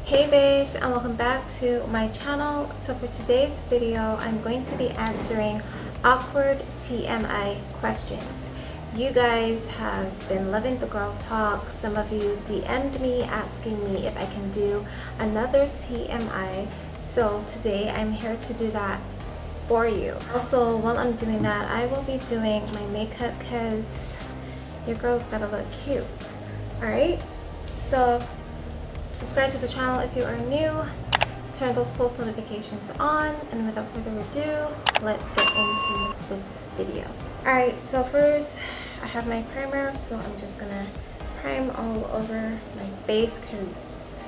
Hey babes, and welcome back to my channel. So for today's video, I'm going to be answering awkward TMI questions. You guys have been loving the girl talk. Some of you DM'd me asking me if I can do another TMI. So today I'm here to do that for you. Also, while I'm doing that, I will be doing my makeup because your girl's gotta look cute. Alright, so subscribe to the channel if you are new, turn those post notifications on, and without further ado, let's get into this video. Alright, so first I have my primer, so I'm just gonna prime all over my face because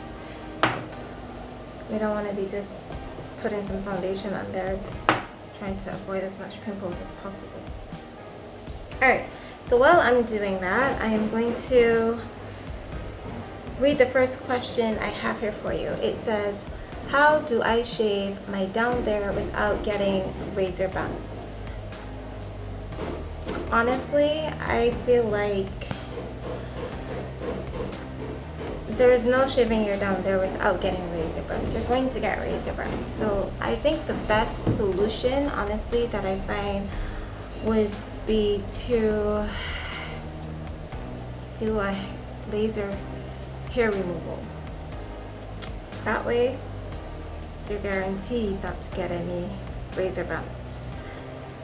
we don't want to be just putting some foundation on there, trying to avoid as much pimples as possible. Alright, so while I'm doing that, I am going to read the first question I have here for you. It says, how do I shave my down there without getting razor bumps? Honestly, I feel like there is no shaving your down there without getting razor bumps. You're going to get razor bumps. So I think the best solution, honestly, that I find would be to do a laser hair removal. That way you're guaranteed not to get any razor bumps.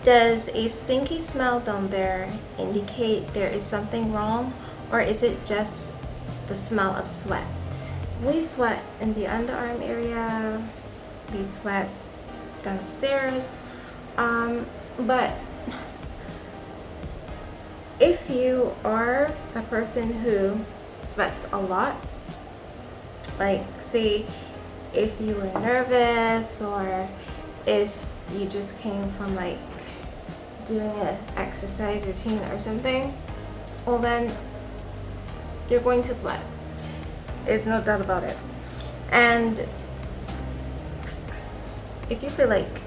Does a stinky smell down there indicate there is something wrong, or is it just the smell of sweat? We sweat in the underarm area, we sweat downstairs, but if you are a person who sweats a lot, like say if you were nervous or if you just came from like doing an exercise routine or something, well then you're going to sweat. There's no doubt about it. And if you feel like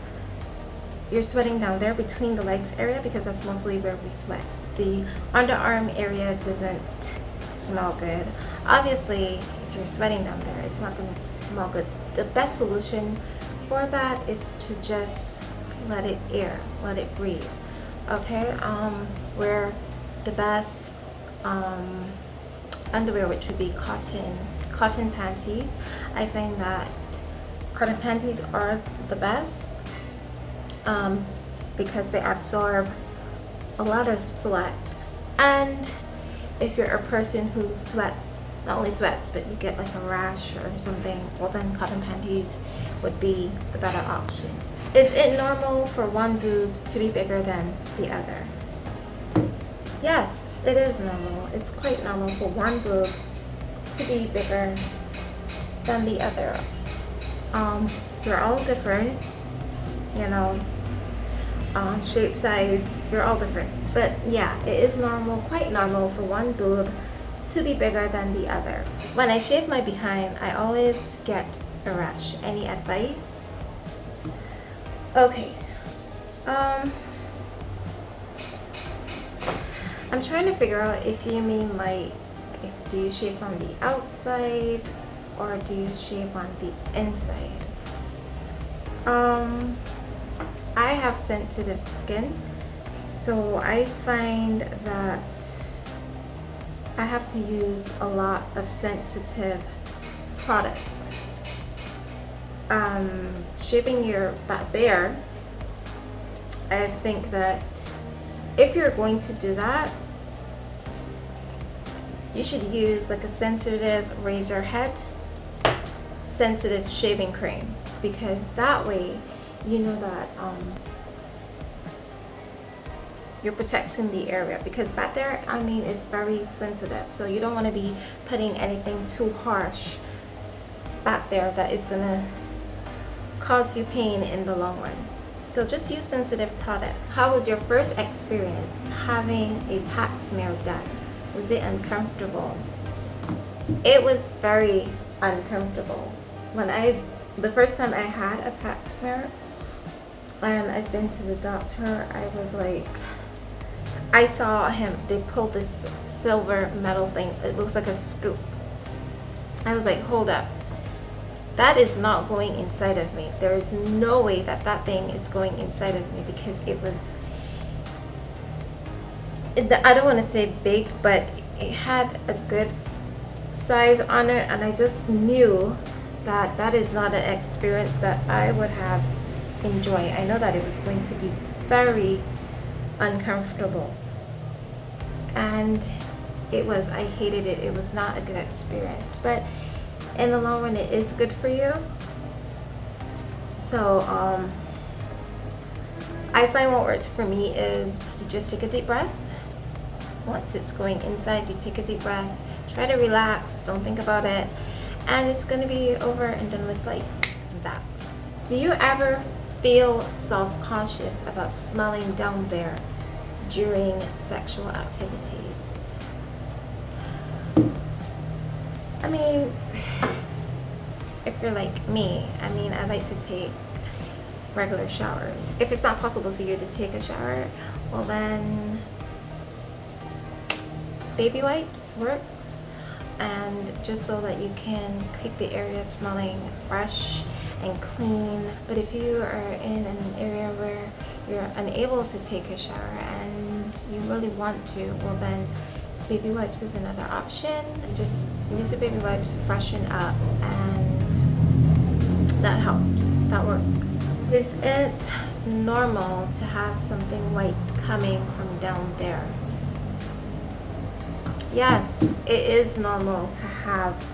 you're sweating down there between the legs area, because that's mostly where we sweat, the underarm area doesn't smell good. Obviously, if you're sweating down there, it's not going to smell good. The best solution for that is to just let it air, let it breathe. Okay, wear the best underwear, which would be cotton panties. I find that cotton panties are the best because they absorb a lot of sweat. And if you're a person who sweats, not only sweats, but you get like a rash or something, well then cotton panties would be the better option. Is it normal for one boob to be bigger than the other? Yes, it is normal. It's quite normal for one boob to be bigger than the other. You're all different, you know, shape, size, you're all different. But yeah, it is normal, quite normal for one boob to be bigger than the other. When I shave my behind, I always get a rash. Any advice? Okay. I'm trying to figure out if you mean like, do you shave on the outside or do you shave on the inside? I have sensitive skin, so I find that I have to use a lot of sensitive products. Shaving your back there, I think that if you're going to do that, you should use like a sensitive razor head, sensitive shaving cream, because that way you know that you're protecting the area, because back there, I mean, is very sensitive, so you don't want to be putting anything too harsh back there that is gonna cause you pain in the long run. So just use sensitive product. How was your first experience having a pap smear done? Was it uncomfortable? It was very uncomfortable. The first time I had a pap smear, and I've been to the doctor, I was like, I saw him, they pulled this silver metal thing, it looks like a scoop. I was like, hold up, that is not going inside of me. There is no way that that thing is going inside of me, because it was, I don't want to say big, but it had a good size on it, and I just knew that that is not an experience that I would have enjoyed. I know that it was going to be very uncomfortable, and I hated it. It was not a good experience, but in the long run it is good for you. So I find what works for me is you just take a deep breath. Once it's going inside, you take a deep breath, try to relax, don't think about it, and it's going to be over and done with like that. Do you ever feel self-conscious about smelling down there during sexual activities? I mean, if you're like me, I mean, I like to take regular showers. If it's not possible for you to take a shower, well then baby wipes works, and just so that you can keep the area smelling fresh and clean. But if you are in an area where you're unable to take a shower and you really want to, well then baby wipes is another option. Just use a baby wipe to freshen up, and that helps, that works. Is it normal to have something white coming from down there? Yes, it is normal to have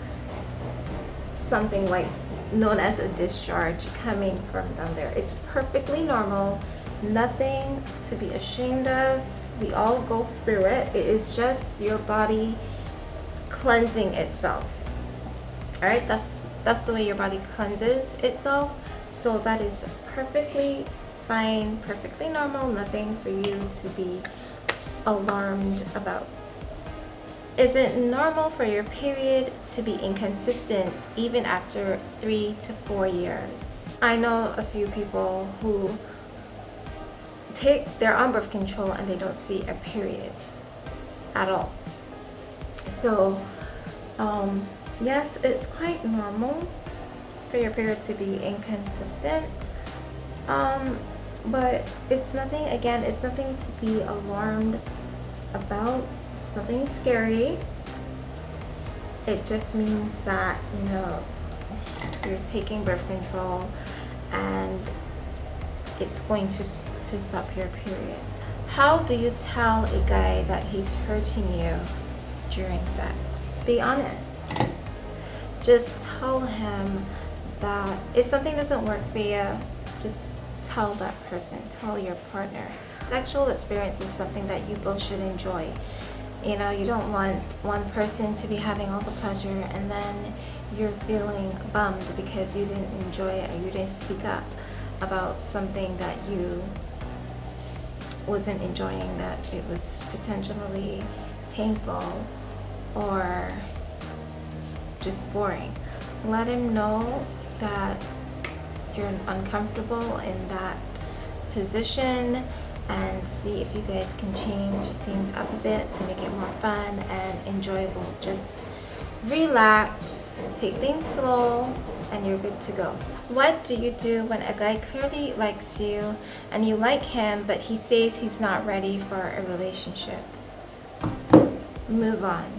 something white, known as a discharge, coming from down there. It's perfectly normal, nothing to be ashamed of. We all go through it. It is just your body cleansing itself. All right, that's the way your body cleanses itself. So that is perfectly fine, perfectly normal, nothing for you to be alarmed about. Is it normal for your period to be inconsistent even after 3 to 4 years? I know a few people who they're on birth control and they don't see a period at all. So yes, it's quite normal for your period to be inconsistent, but it's nothing, again, it's nothing to be alarmed about. It's nothing scary. It just means that, you know, you're taking birth control and it's going to stop your period. How do you tell a guy that he's hurting you during sex? Be honest. Just tell him that if something doesn't work for you, just tell that person, tell your partner. Sexual experience is something that you both should enjoy. You know, you don't want one person to be having all the pleasure and then you're feeling bummed because you didn't enjoy it or you didn't speak up about something that you wasn't enjoying, that it was potentially painful or just boring. Let him know that you're uncomfortable in that position, and see if you guys can change things up a bit to make it more fun and enjoyable. Just relax, take things slow, and you're good to go. What do you do when a guy clearly likes you and you like him, but he says he's not ready for a relationship? Move on.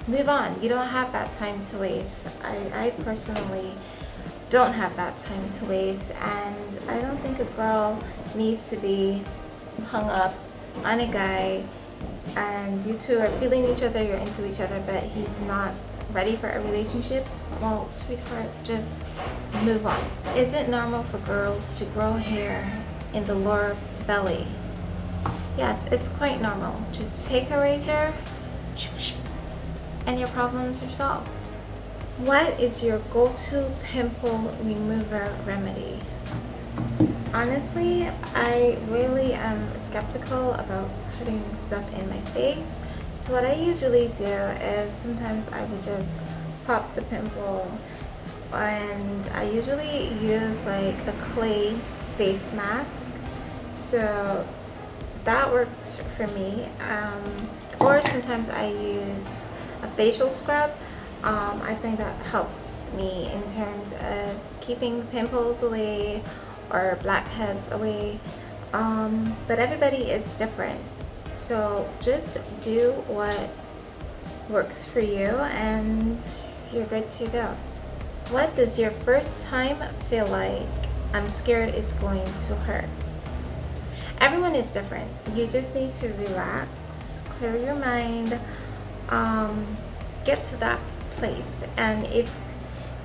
Move on. You don't have that time to waste. I personally don't have that time to waste, and I don't think a girl needs to be hung up on a guy and you two are feeling each other, you're into each other, but he's not ready for a relationship. Well, sweetheart, just move on. Is it normal for girls to grow hair in the lower belly? Yes, it's quite normal. Just take a razor and your problems are solved. What is your go-to pimple remover remedy? Honestly, I really am skeptical about putting stuff in my face. So what I usually do is sometimes I would just pop the pimple, and I usually use like a clay face mask. So that works for me. Or sometimes I use a facial scrub. I think that helps me in terms of keeping pimples away or blackheads away. But everybody is different, so just do what works for you and you're good to go. What does your first time feel like? I'm scared it's going to hurt. Everyone is different. You just need to relax, clear your mind, get to that place. And if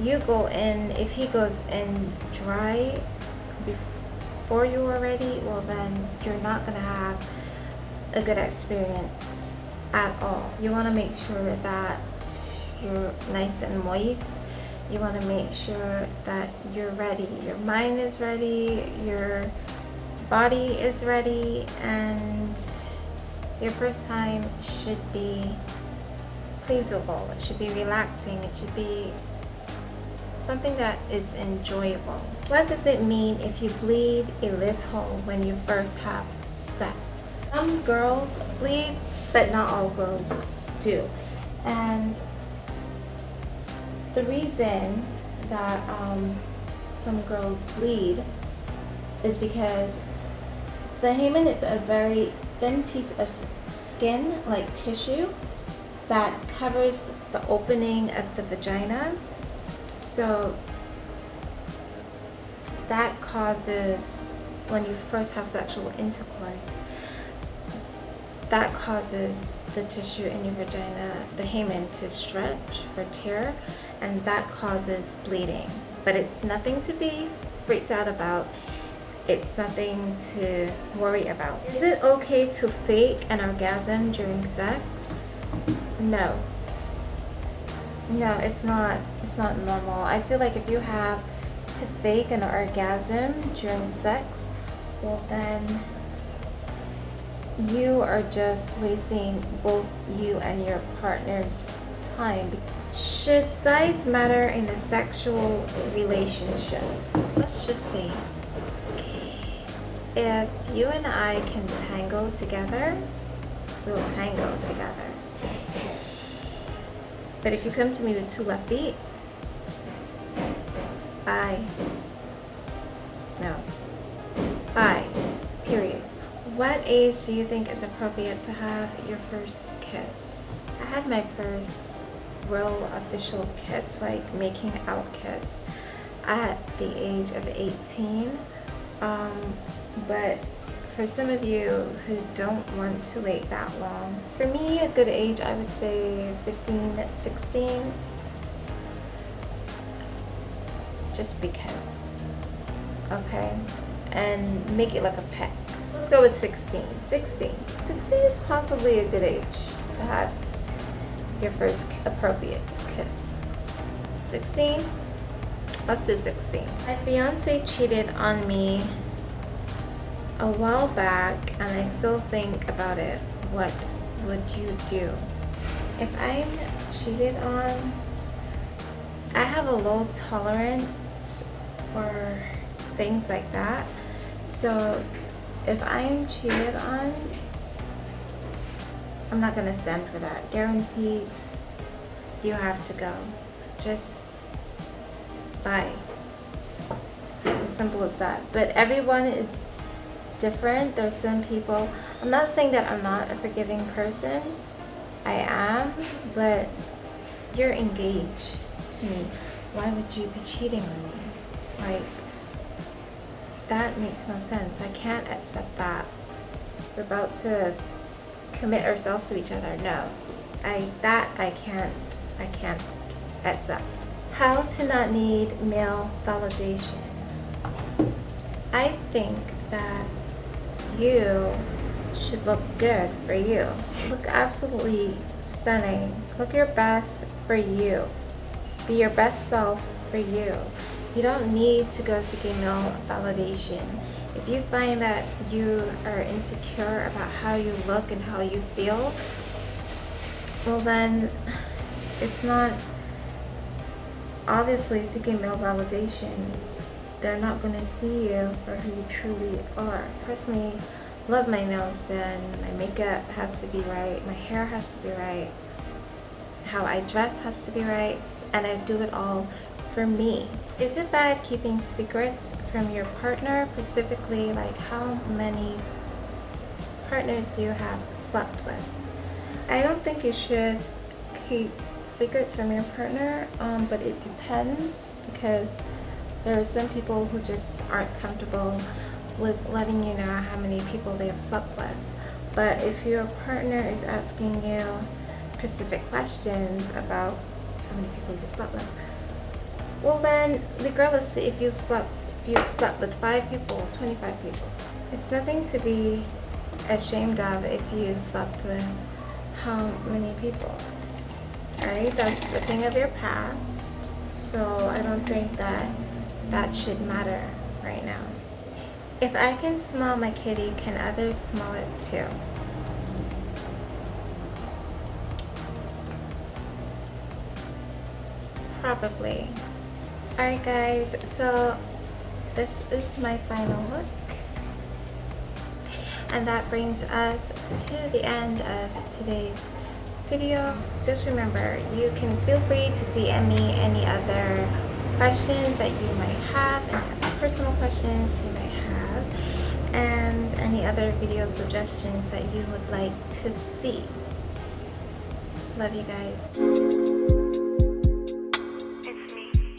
you go in, if he goes in dry before you are ready, well then you're not gonna have a good experience at all. You want to make sure that you're nice and moist. You want to make sure that you're ready. Your mind is ready, your body is ready, and your first time should be pleasurable. It should be relaxing. It should be something that is enjoyable. What does it mean if you bleed a little when you first have sex? Some girls bleed, but not all girls do. And the reason that some girls bleed is because the hymen is a very thin piece of skin, like tissue, that covers the opening of the vagina. So that causes, when you first have sexual intercourse, that causes the tissue in your vagina, the hymen, to stretch or tear, and that causes bleeding. But it's nothing to be freaked out about. It's nothing to worry about. Is it okay to fake an orgasm during sex? No. No, it's not. It's not normal. I feel like if you have to fake an orgasm during sex, well then you are just wasting both you and your partner's time. Should size matter in a sexual relationship? Let's just see. If you and I can tango together, we'll tango together. But if you come to me with 2 left feet, bye. No. Bye. Period. What age do you think is appropriate to have your first kiss? I had my first real official kiss, like making out kiss, at the age of 18. But for some of you who don't want to wait that long, for me a good age, I would say 15, 16, just because, okay? And make it like a pet. Let's go with 16. 16 is possibly a good age to have your first appropriate kiss. 16? Let's do 16. My fiance cheated on me a while back and I still think about it. What would you do? If I'm cheated on, I have a low tolerance for things like that. So if I'm cheated on, I'm not gonna stand for that. Guaranteed, you have to go. Just bye. It's as simple as that. But everyone is different. There's some people, I'm not saying that I'm not a forgiving person. I am, but you're engaged to me. Why would you be cheating on me? Like, that makes no sense. I can't accept that. We're about to commit ourselves to each other. No, I can't accept. How to not need male validation. I think that you should look good for you. Look absolutely stunning. Look your best for you. Be your best self for you. You don't need to go seeking male validation. If you find that you are insecure about how you look and how you feel, well then it's not obviously seeking male validation. They're not going to see you for who you truly are. Personally, love my nails done. My makeup has to be right. My hair has to be right. It how I dress has to be right, and I do it all for me. Is it bad keeping secrets from your partner, specifically like how many partners you have slept with? I don't think you should keep secrets from your partner, but it depends, because there are some people who just aren't comfortable with letting you know how many people they have slept with. But if your partner is asking you specific questions about how many people you slept with, well then, regardless if you've slept with 5 people, 25 people, it's nothing to be ashamed of if you slept with how many people. Alright, that's a thing of your past, so I don't think that should matter right now. If I can smell my kitty, can others smell it too? Probably. Alright guys, so this is my final look. And that brings us to the end of today's video. Just remember, you can feel free to DM me any other questions that you might have, and personal questions you might have, and any other video suggestions that you would like to see. Love you guys.